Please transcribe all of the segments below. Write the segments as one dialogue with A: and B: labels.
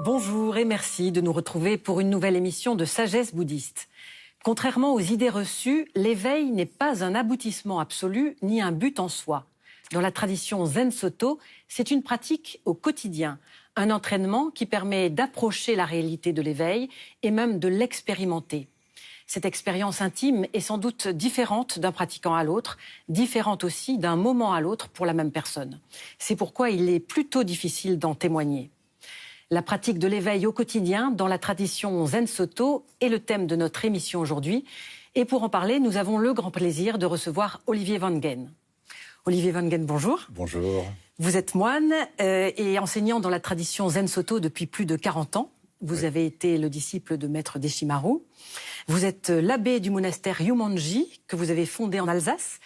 A: Bonjour et merci de nous retrouver pour une nouvelle émission de Sagesse bouddhiste. Contrairement aux idées reçues, l'éveil n'est pas un aboutissement absolu ni un but en soi. Dans la tradition Zen Soto, c'est une pratique au quotidien, un entraînement qui permet d'approcher la réalité de l'éveil et même de l'expérimenter. Cette expérience intime est sans doute différente d'un pratiquant à l'autre, différente aussi d'un moment à l'autre pour la même personne. C'est pourquoi il est plutôt difficile d'en témoigner. La pratique de l'éveil au quotidien dans la tradition Zen Soto est le thème de notre émission aujourd'hui. Et pour en parler, nous avons le grand plaisir de recevoir Olivier Wangen. Olivier Wangen, bonjour.
B: Bonjour.
A: Vous êtes moine et enseignant dans la tradition Zen Soto depuis plus de 40 ans. Vous avez été le disciple de Maître Deshimaru. Vous êtes l'abbé du monastère Yumonji que vous avez fondé en Alsace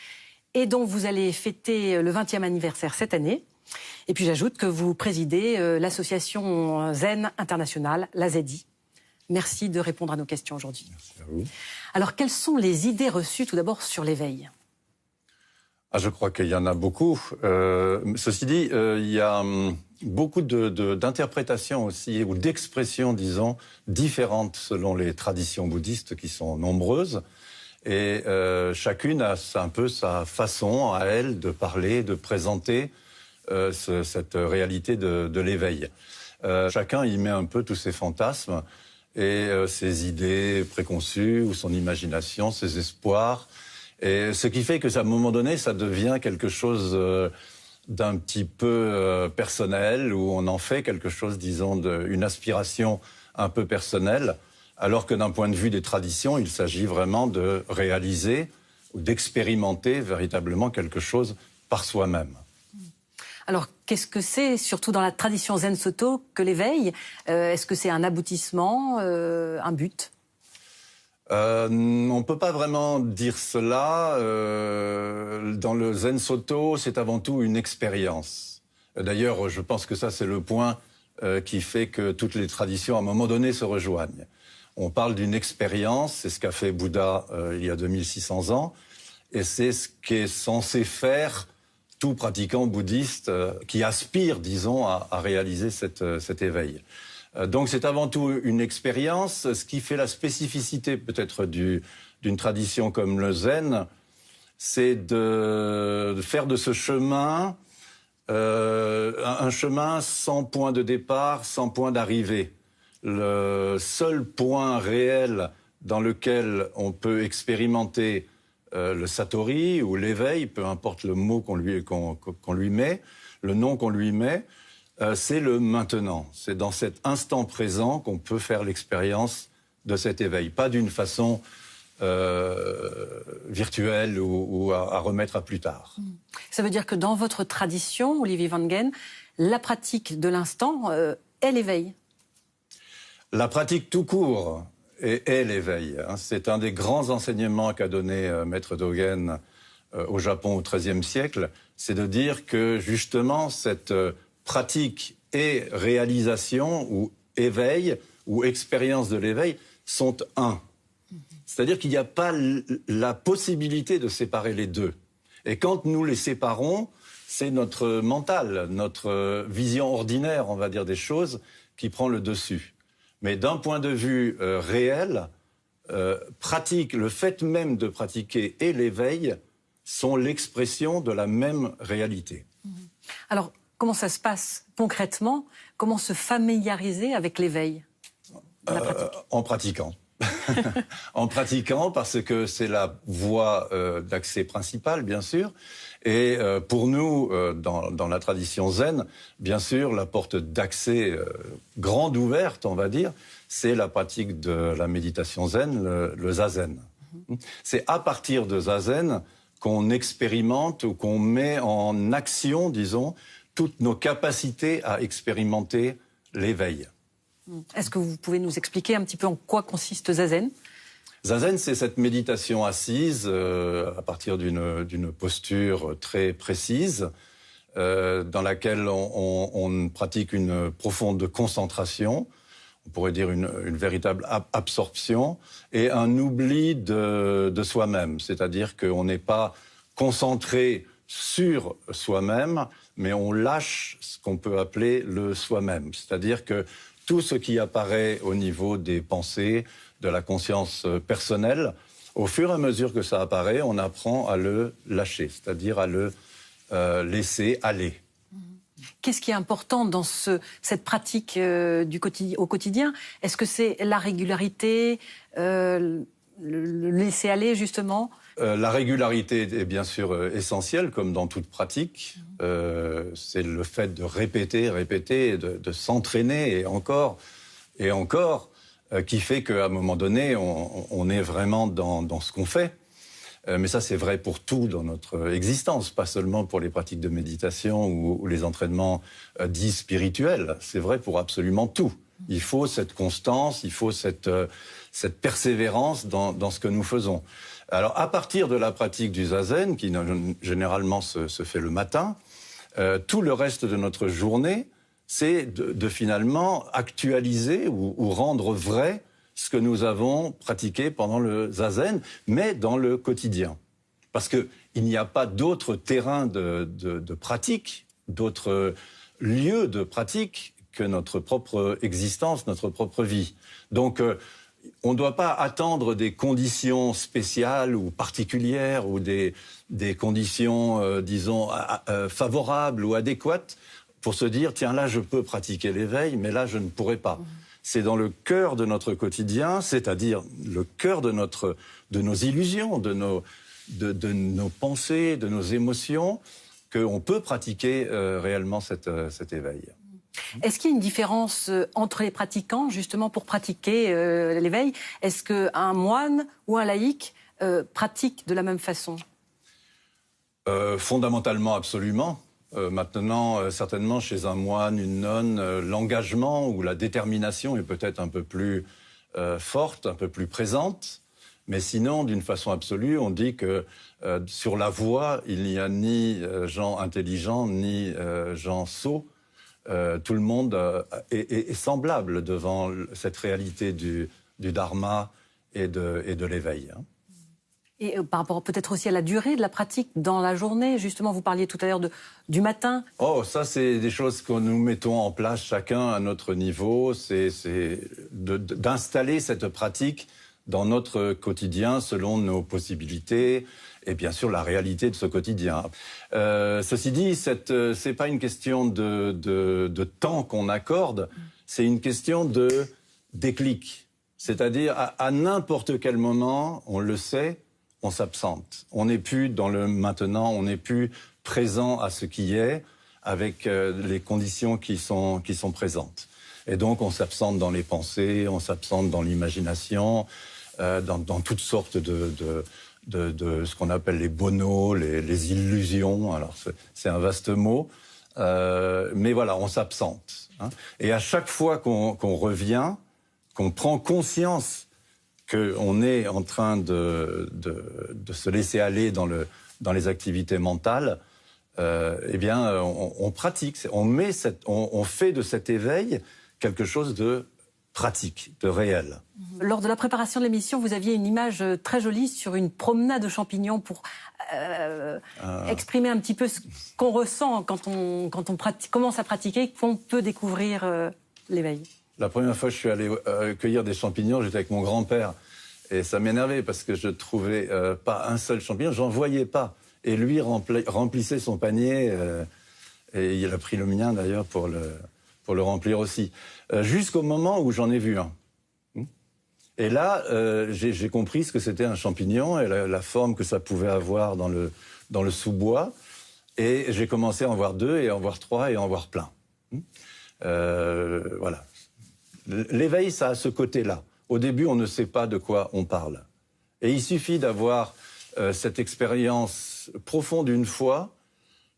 A: et dont vous allez fêter le 20e anniversaire cette année. Et puis j'ajoute que vous présidez l'association Zen internationale, la ZI. Merci de répondre à nos questions aujourd'hui.
B: Merci à vous.
A: Alors, quelles sont les idées reçues tout d'abord sur l'éveil ?
B: Je crois qu'il y en a beaucoup. Ceci dit, il y a beaucoup d'interprétations aussi, ou d'expressions, disons, différentes selon les traditions bouddhistes qui sont nombreuses. Et chacune a un peu sa façon à elle de parler, de présenter cette réalité de l'éveil. Chacun y met un peu tous ses fantasmes et ses idées préconçues ou son imagination, ses espoirs. Et ce qui fait qu'à un moment donné, ça devient quelque chose d'un petit peu personnel, où on en fait quelque chose, disons, une aspiration un peu personnelle, alors que d'un point de vue des traditions, il s'agit vraiment de réaliser ou d'expérimenter véritablement quelque chose par soi-même.
A: Alors, qu'est-ce que c'est, surtout dans la tradition Zen Soto, que l'éveil ? Est-ce que c'est un aboutissement, un but ?
B: On ne peut pas vraiment dire cela. Dans le Zen Soto, c'est avant tout une expérience. D'ailleurs, je pense que ça, c'est le point qui fait que toutes les traditions, à un moment donné, se rejoignent. On parle d'une expérience, c'est ce qu'a fait Bouddha il y a 2600 ans, et c'est ce qu'est censé faire tout pratiquant bouddhiste qui aspire, disons, à réaliser cet éveil. Donc c'est avant tout une expérience. Ce qui fait la spécificité peut-être d'une tradition comme le Zen, c'est de faire de ce chemin un chemin sans point de départ, sans point d'arrivée. Le seul point réel dans lequel on peut expérimenter le satori ou l'éveil, peu importe le mot qu'on lui met, le nom qu'on lui met, c'est le maintenant. C'est dans cet instant présent qu'on peut faire l'expérience de cet éveil. Pas d'une façon virtuelle ou à remettre à plus tard.
A: Ça veut dire que dans votre tradition, Olivier Wangen, la pratique de l'instant est l'éveil.
B: La pratique tout court est l'éveil. C'est un des grands enseignements qu'a donné Maître Dogen au Japon au XIIIe siècle, c'est de dire que justement cette pratique et réalisation ou éveil ou expérience de l'éveil sont un. C'est-à-dire qu'il n'y a pas la possibilité de séparer les deux. Et quand nous les séparons, c'est notre mental, notre vision ordinaire, on va dire, des choses qui prend le dessus. Mais d'un point de vue réel, le fait même de pratiquer et l'éveil sont l'expression de la même réalité.
A: Alors, comment ça se passe concrètement ? Comment se familiariser avec l'éveil ?
B: En pratiquant. En pratiquant, parce que c'est la voie d'accès principale, bien sûr. Et pour nous, dans la tradition zen, bien sûr, la porte d'accès grande ouverte, on va dire, c'est la pratique de la méditation zen, le zazen. C'est à partir de zazen qu'on expérimente ou qu'on met en action, disons, toutes nos capacités à expérimenter l'éveil.
A: Est-ce que vous pouvez nous expliquer un petit peu en quoi consiste zazen ?
B: Zazen, c'est cette méditation assise à partir d'une posture très précise dans laquelle on pratique une profonde concentration, on pourrait dire une véritable absorption et un oubli de soi-même. C'est-à-dire qu'on n'est pas concentré sur soi-même, mais on lâche ce qu'on peut appeler le soi-même. C'est-à-dire que tout ce qui apparaît au niveau des pensées, de la conscience personnelle, au fur et à mesure que ça apparaît, on apprend à le lâcher, c'est-à-dire à le laisser aller.
A: Qu'est-ce qui est important dans cette pratique au quotidien? Est-ce que c'est la régularité, le laisser aller justement?
B: La régularité est bien sûr essentielle, comme dans toute pratique. C'est le fait de répéter, de s'entraîner et encore, qui fait qu'à un moment donné, on est vraiment dans ce qu'on fait. Mais ça, c'est vrai pour tout dans notre existence, pas seulement pour les pratiques de méditation ou les entraînements dits spirituels. C'est vrai pour absolument tout. Il faut cette constance, il faut cette persévérance dans ce que nous faisons. Alors, à partir de la pratique du zazen, qui généralement se fait le matin, tout le reste de notre journée, c'est de finalement actualiser ou rendre vrai ce que nous avons pratiqué pendant le zazen, mais dans le quotidien. Parce qu'il n'y a pas d'autre terrain de pratique, d'autres lieux de pratique que notre propre existence, notre propre vie. Donc, on ne doit pas attendre des conditions spéciales ou particulières ou des conditions, disons, favorables ou adéquates pour se dire, tiens, là, je peux pratiquer l'éveil, mais là, je ne pourrai pas. C'est dans le cœur de notre quotidien, c'est-à-dire le cœur de nos illusions, de nos pensées, de nos émotions, qu'on peut pratiquer réellement cet éveil.
A: Est-ce qu'il y a une différence entre les pratiquants, justement, pour pratiquer l'éveil? Est-ce qu'un moine ou un laïc pratique de la même façon?
B: Fondamentalement, absolument. Maintenant, certainement, chez un moine, une nonne, l'engagement ou la détermination est peut-être un peu plus forte, un peu plus présente. Mais sinon, d'une façon absolue, on dit que sur la voie, il n'y a ni gens intelligents, ni gens sots. Tout le monde est semblable devant cette réalité du dharma et de l'éveil. Hein.
A: Et par rapport peut-être aussi à la durée de la pratique dans la journée, justement, vous parliez tout à l'heure du matin.
B: Oh, ça, c'est des choses que nous mettons en place chacun à notre niveau. C'est d'installer cette pratique dans notre quotidien selon nos possibilités et bien sûr la réalité de ce quotidien. Ceci dit, c'est pas une question de temps qu'on accorde, c'est une question de déclic. C'est-à-dire à n'importe quel moment, on le sait, on s'absente. On n'est plus dans le maintenant, on n'est plus présent à ce qui est avec les conditions qui sont présentes. Et donc on s'absente dans les pensées, on s'absente dans l'imagination, dans toutes sortes de ce qu'on appelle les bonos, les illusions. Alors c'est un vaste mot, mais voilà, on s'absente. Hein. Et à chaque fois qu'on revient, qu'on prend conscience qu'on est en train de se laisser aller dans les activités mentales, eh bien, on pratique, on fait de cet éveil quelque chose de pratique, de réel.
A: Lors de la préparation de l'émission, vous aviez une image très jolie sur une promenade de champignons pour exprimer un petit peu ce qu'on ressent quand on commence à pratiquer, qu'on peut découvrir l'éveil.
B: La première fois que je suis allé cueillir des champignons, j'étais avec mon grand-père. Et ça m'énervait parce que je ne trouvais pas un seul champignon, j'en voyais pas. Et lui remplissait son panier, et il a pris le mien d'ailleurs pour le remplir aussi. Jusqu'au moment où j'en ai vu un. Et là, j'ai compris ce que c'était un champignon et la forme que ça pouvait avoir dans le sous-bois. Et j'ai commencé à en voir 2 et à en voir 3 et à en voir plein. Voilà. L'éveil, ça a ce côté-là. Au début, on ne sait pas de quoi on parle. Et il suffit d'avoir cette expérience profonde une fois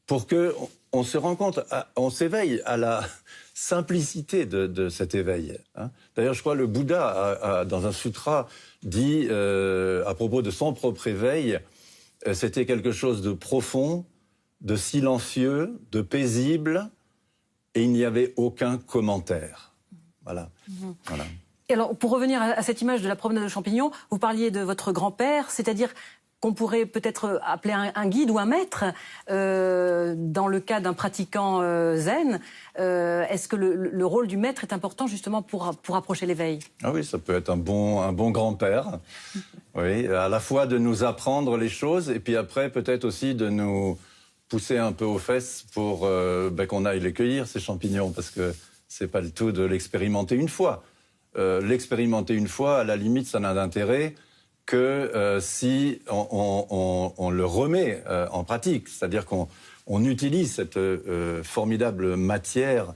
B: pour qu'on se rend compte, on s'éveille à la simplicité de cet éveil. Hein. D'ailleurs, je crois que le Bouddha, dans un sutra, dit à propos de son propre éveil, c'était quelque chose de profond, de silencieux, de paisible, et il n'y avait aucun commentaire. Voilà. Voilà.
A: Et alors, pour revenir à cette image de la promenade de champignons, vous parliez de votre grand-père, c'est-à-dire qu'on pourrait peut-être appeler un guide ou un maître dans le cas d'un pratiquant zen. Est-ce que le rôle du maître est important justement pour approcher l'éveil?
B: Ah oui, ça peut être un bon grand-père. Oui, à la fois de nous apprendre les choses et puis après peut-être aussi de nous pousser un peu aux fesses pour qu'on aille les cueillir, ces champignons, parce que c'est pas le tout de l'expérimenter une fois. L'expérimenter une fois, à la limite, ça n'a d'intérêt que si on le remet en pratique. C'est-à-dire qu'on utilise cette formidable matière,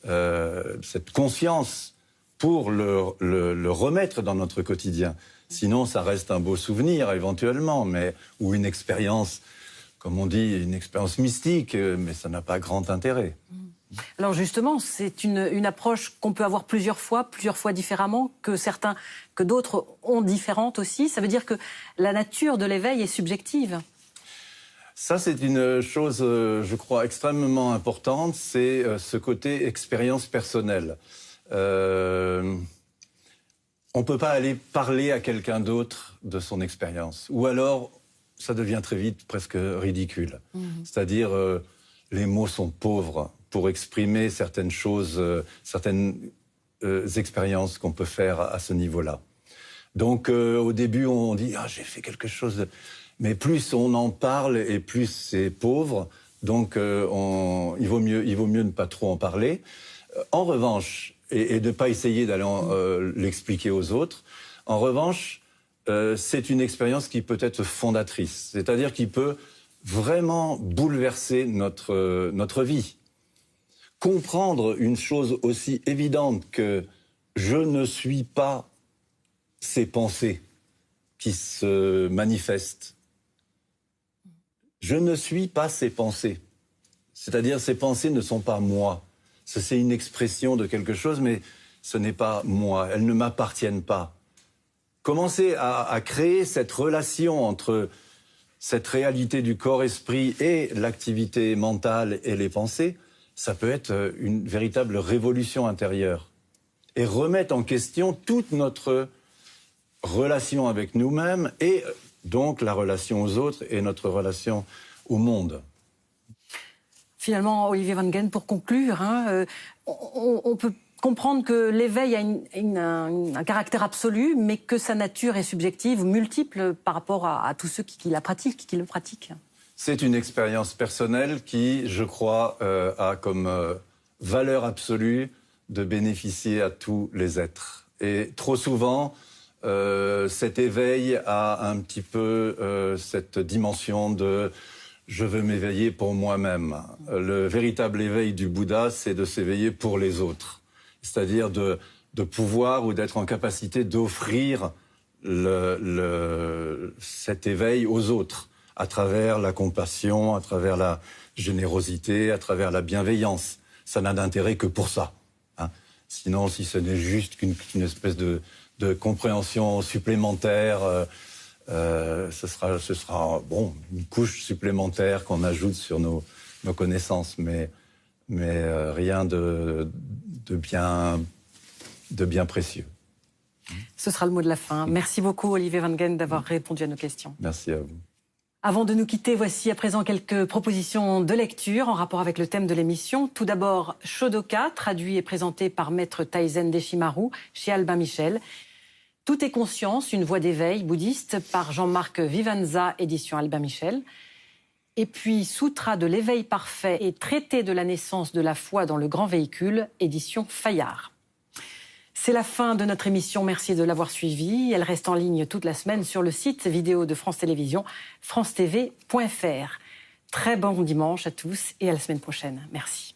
B: cette conscience pour le remettre dans notre quotidien. Sinon, ça reste un beau souvenir, éventuellement, ou une expérience, comme on dit, une expérience mystique, mais ça n'a pas grand intérêt.
A: Alors justement, c'est une approche qu'on peut avoir plusieurs fois différemment, que d'autres ont différente aussi. Ça veut dire que la nature de l'éveil est subjective.
B: Ça, c'est une chose, je crois, extrêmement importante, c'est ce côté expérience personnelle. On ne peut pas aller parler à quelqu'un d'autre de son expérience. Ou alors, ça devient très vite presque ridicule. C'est-à-dire, les mots sont pauvres pour exprimer certaines choses, certaines expériences qu'on peut faire à ce niveau-là. Donc, au début, on dit « Ah, j'ai fait quelque chose ». Mais plus on en parle et plus c'est pauvre. Donc, il vaut mieux ne pas trop en parler. En revanche, et de ne pas essayer d'aller l'expliquer aux autres, en revanche, c'est une expérience qui peut être fondatrice. C'est-à-dire qui peut vraiment bouleverser notre vie. Comprendre une chose aussi évidente que je ne suis pas ces pensées qui se manifestent. Je ne suis pas ces pensées. C'est-à-dire ces pensées ne sont pas moi. C'est une expression de quelque chose, mais ce n'est pas moi. Elles ne m'appartiennent pas. Commencer à créer cette relation entre cette réalité du corps-esprit et l'activité mentale et les pensées, ça peut être une véritable révolution intérieure. Et remettre en question toute notre relation avec nous-mêmes et donc la relation aux autres et notre relation au monde.
A: Finalement, Olivier Van Gen, pour conclure, on peut comprendre que l'éveil a un caractère absolu, mais que sa nature est subjective, multiple par rapport à tous ceux qui le pratiquent.
B: C'est une expérience personnelle qui, je crois, a comme valeur absolue de bénéficier à tous les êtres. Et trop souvent, cet éveil a un petit peu cette dimension de « je veux m'éveiller pour moi-même ». Le véritable éveil du Bouddha, c'est de s'éveiller pour les autres. C'est-à-dire de pouvoir ou d'être en capacité d'offrir cet éveil aux autres à travers la compassion, à travers la générosité, à travers la bienveillance. Ça n'a d'intérêt que pour ça. Sinon, si ce n'est juste qu'une espèce de compréhension supplémentaire, ce sera une couche supplémentaire qu'on ajoute sur nos connaissances, mais rien de bien précieux.
A: Ce sera le mot de la fin. Merci beaucoup, Olivier Van Gen, d'avoir répondu à nos questions.
B: Merci à vous.
A: Avant de nous quitter, voici à présent quelques propositions de lecture en rapport avec le thème de l'émission. Tout d'abord, Shodoka, traduit et présenté par Maître Taizen Deshimaru chez Albin Michel. Tout est conscience, une voie d'éveil bouddhiste par Jean-Marc Vivanza, édition Albin Michel. Et puis, Sutra de l'éveil parfait et traité de la naissance de la foi dans le grand véhicule, édition Fayard. C'est la fin de notre émission. Merci de l'avoir suivie. Elle reste en ligne toute la semaine sur le site vidéo de France Télévisions, francetv.fr. Très bon dimanche à tous et à la semaine prochaine. Merci.